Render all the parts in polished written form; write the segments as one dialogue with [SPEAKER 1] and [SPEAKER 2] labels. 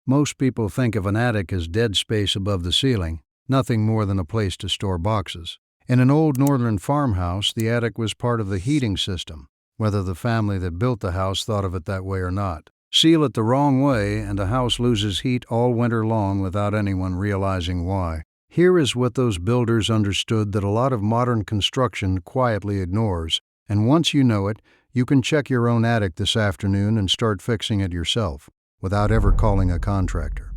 [SPEAKER 1] Most people think of an attic as dead space above the ceiling, nothing more than a place to store boxes. In an old northern farmhouse, the attic was part of the heating system, whether the family that built the house thought of it that way or not. Seal it the wrong way, and the house loses heat all winter long without anyone realizing why. Here is what those builders understood that a lot of modern construction quietly ignores, and once you know it, you can check your own attic this afternoon and start fixing it yourself, without ever calling a contractor.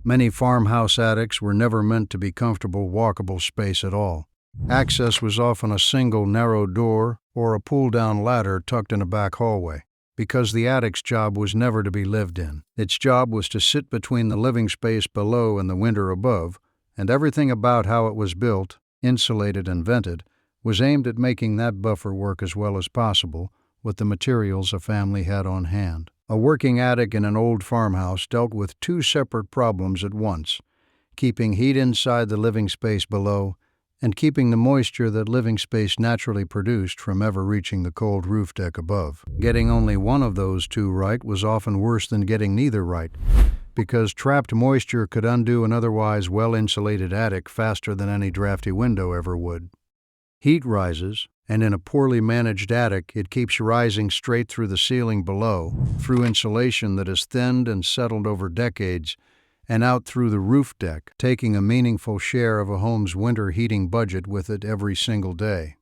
[SPEAKER 1] Many farmhouse attics were never meant to be comfortable, walkable space at all. Access was often a single narrow door or a pull-down ladder tucked in a back hallway, because the attic's job was never to be lived in. Its job was to sit between the living space below and the winter above, and everything about how it was built, insulated and vented, was aimed at making that buffer work as well as possible with the materials a family had on hand. A working attic in an old farmhouse dealt with two separate problems at once: keeping heat inside the living space below and keeping the moisture that living space naturally produced from ever reaching the cold roof deck above. Getting only one of those two right was often worse than getting neither right, because trapped moisture could undo an otherwise well-insulated attic faster than any drafty window ever would. Heat rises, and in a poorly managed attic, it keeps rising straight through the ceiling below, through insulation that has thinned and settled over decades, and out through the roof deck, taking a meaningful share of a home's winter heating budget with it every single day.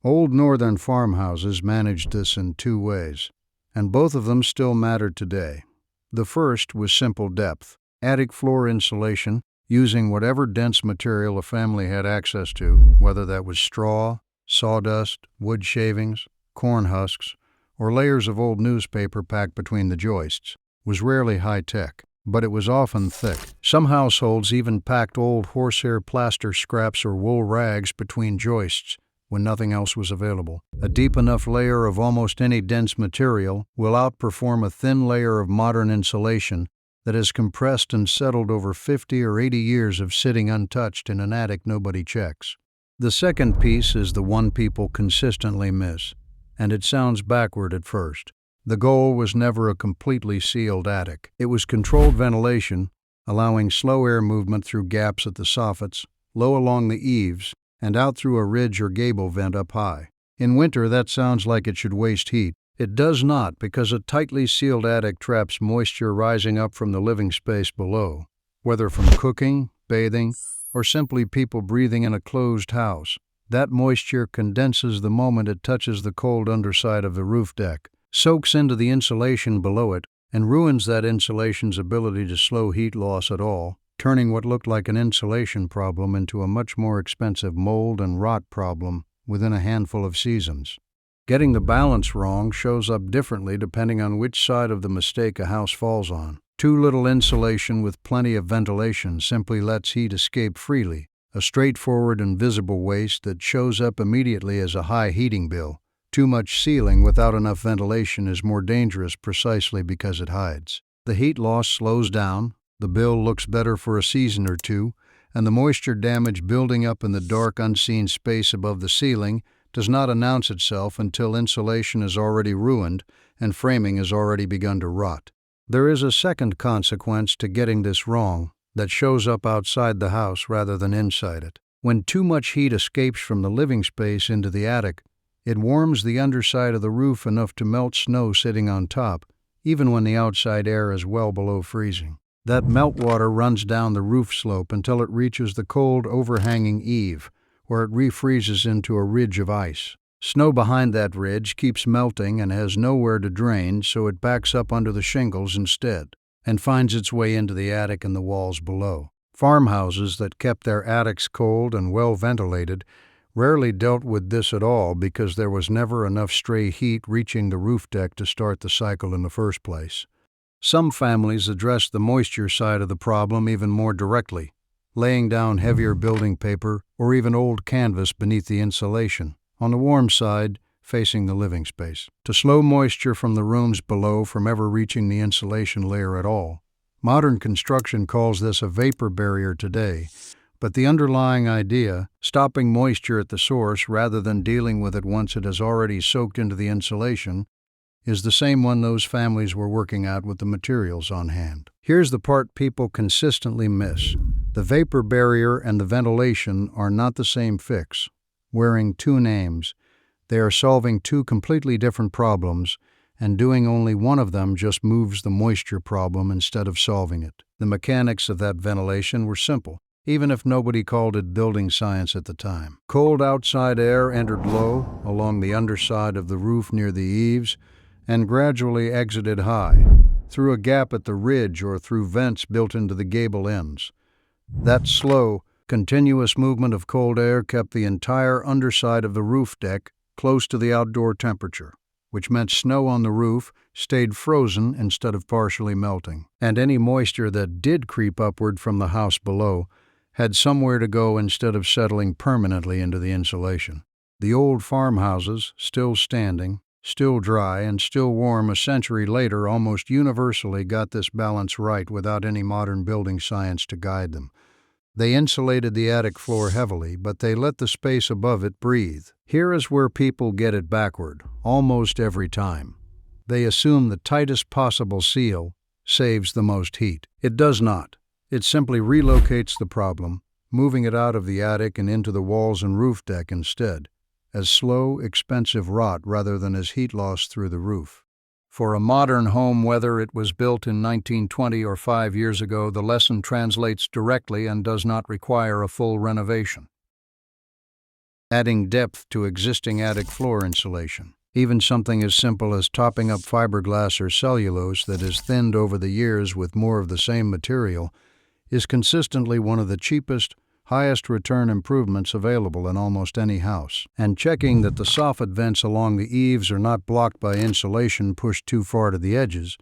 [SPEAKER 1] Old northern farmhouses managed this in two ways, and both of them still matter today. The first was simple depth, attic floor insulation, using whatever dense material a family had access to, whether that was straw, sawdust, wood shavings, corn husks, or layers of old newspaper packed between the joists, was rarely high-tech, but it was often thick. Some households even packed old horsehair plaster scraps or wool rags between joists when nothing else was available. A deep enough layer of almost any dense material will outperform a thin layer of modern insulation that has compressed and settled over 50 or 80 years of sitting untouched in an attic nobody checks. The second piece is the one people consistently miss, and it sounds backward at first. The goal was never a completely sealed attic. It was controlled ventilation, allowing slow air movement through gaps at the soffits, low along the eaves, and out through a ridge or gable vent up high. In winter, that sounds like it should waste heat. It does not, because a tightly sealed attic traps moisture rising up from the living space below, whether from cooking, bathing, or simply people breathing in a closed house. That moisture condenses the moment it touches the cold underside of the roof deck, soaks into the insulation below it, and ruins that insulation's ability to slow heat loss at all, turning what looked like an insulation problem into a much more expensive mold and rot problem within a handful of seasons. Getting the balance wrong shows up differently depending on which side of the mistake a house falls on. Too little insulation with plenty of ventilation simply lets heat escape freely, a straightforward and visible waste that shows up immediately as a high heating bill. Too much sealing without enough ventilation is more dangerous precisely because it hides. The heat loss slows down, the bill looks better for a season or two, and the moisture damage building up in the dark, unseen space above the ceiling does not announce itself until insulation is already ruined and framing has already begun to rot. There is a second consequence to getting this wrong that shows up outside the house rather than inside it. When too much heat escapes from the living space into the attic, it warms the underside of the roof enough to melt snow sitting on top, even when the outside air is well below freezing. That meltwater runs down the roof slope until it reaches the cold, overhanging eave, where it refreezes into a ridge of ice. Snow behind that ridge keeps melting and has nowhere to drain, so it backs up under the shingles instead, and finds its way into the attic and the walls below. Farmhouses that kept their attics cold and well ventilated rarely dealt with this at all because there was never enough stray heat reaching the roof deck to start the cycle in the first place. Some families addressed the moisture side of the problem even more directly, laying down heavier building paper or even old canvas beneath the insulation, on the warm side, facing the living space, to slow moisture from the rooms below from ever reaching the insulation layer at all. Modern construction calls this a vapor barrier today, but the underlying idea, stopping moisture at the source rather than dealing with it once it has already soaked into the insulation, is the same one those families were working at with the materials on hand. Here's the part people consistently miss. The vapor barrier and the ventilation are not the same fix. Wearing two names, they are solving two completely different problems, and doing only one of them just moves the moisture problem instead of solving it. The mechanics of that ventilation were simple, even if nobody called it building science at the time. Cold outside air entered low along the underside of the roof near the eaves and gradually exited high, through a gap at the ridge or through vents built into the gable ends. That slow, continuous movement of cold air kept the entire underside of the roof deck close to the outdoor temperature, which meant snow on the roof stayed frozen instead of partially melting. And any moisture that did creep upward from the house below had somewhere to go instead of settling permanently into the insulation. The old farmhouses, still standing, still dry, and still warm a century later, almost universally got this balance right without any modern building science to guide them. They insulated the attic floor heavily, but they let the space above it breathe. Here is where people get it backward, almost every time. They assume the tightest possible seal saves the most heat. It does not. It simply relocates the problem, moving it out of the attic and into the walls and roof deck instead, as slow, expensive rot rather than as heat loss through the roof. For a modern home, whether it was built in 1920 or 5 years ago, the lesson translates directly and does not require a full renovation. Adding depth to existing attic floor insulation. Even something as simple as topping up fiberglass or cellulose that is thinned over the years with more of the same material is consistently one of the cheapest, highest return improvements available in almost any house. And checking that the soffit vents along the eaves are not blocked by insulation pushed too far to the edges,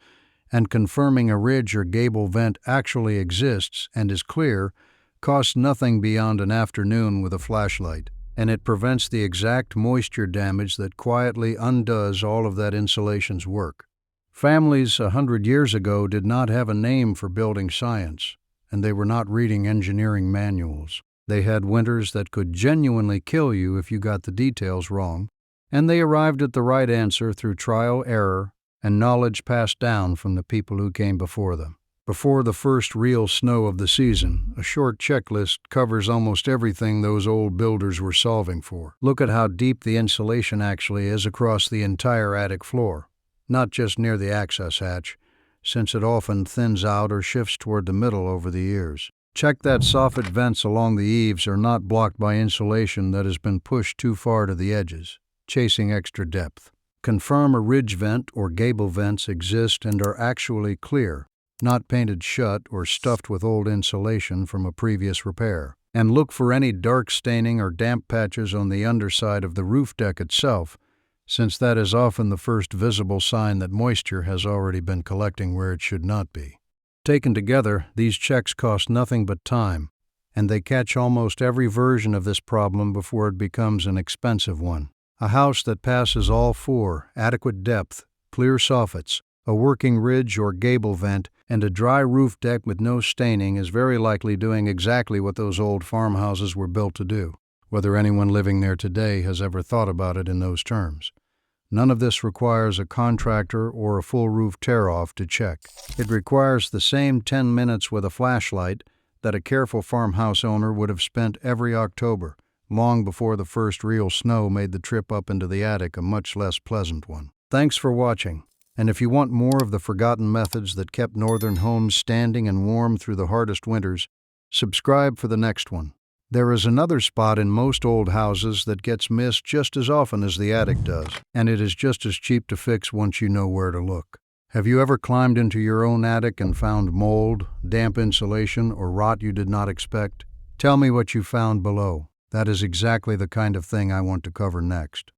[SPEAKER 1] and confirming a ridge or gable vent actually exists and is clear, costs nothing beyond an afternoon with a flashlight, and it prevents the exact moisture damage that quietly undoes all of that insulation's work. Families 100 years ago did not have a name for building science, and they were not reading engineering manuals. They had winters that could genuinely kill you if you got the details wrong, and they arrived at the right answer through trial, error, and knowledge passed down from the people who came before them. Before the first real snow of the season, a short checklist covers almost everything those old builders were solving for. Look at how deep the insulation actually is across the entire attic floor, not just near the access hatch, since it often thins out or shifts toward the middle over the years. Check that soffit vents along the eaves are not blocked by insulation that has been pushed too far to the edges, chasing extra depth. Confirm a ridge vent or gable vents exist and are actually clear, not painted shut or stuffed with old insulation from a previous repair. And look for any dark staining or damp patches on the underside of the roof deck itself, since that is often the first visible sign that moisture has already been collecting where it should not be. Taken together, these checks cost nothing but time, and they catch almost every version of this problem before it becomes an expensive one. A house that passes all four, adequate depth, clear soffits, a working ridge or gable vent, and a dry roof deck with no staining is very likely doing exactly what those old farmhouses were built to do, whether anyone living there today has ever thought about it in those terms. None of this requires a contractor or a full roof tear-off to check. It requires the same 10 minutes with a flashlight that a careful farmhouse owner would have spent every October, long before the first real snow made the trip up into the attic a much less pleasant one. Thanks for watching, and if you want more of the forgotten methods that kept northern homes standing and warm through the hardest winters, subscribe for the next one. There is another spot in most old houses that gets missed just as often as the attic does, and it is just as cheap to fix once you know where to look. Have you ever climbed into your own attic and found mold, damp insulation, or rot you did not expect? Tell me what you found below. That is exactly the kind of thing I want to cover next.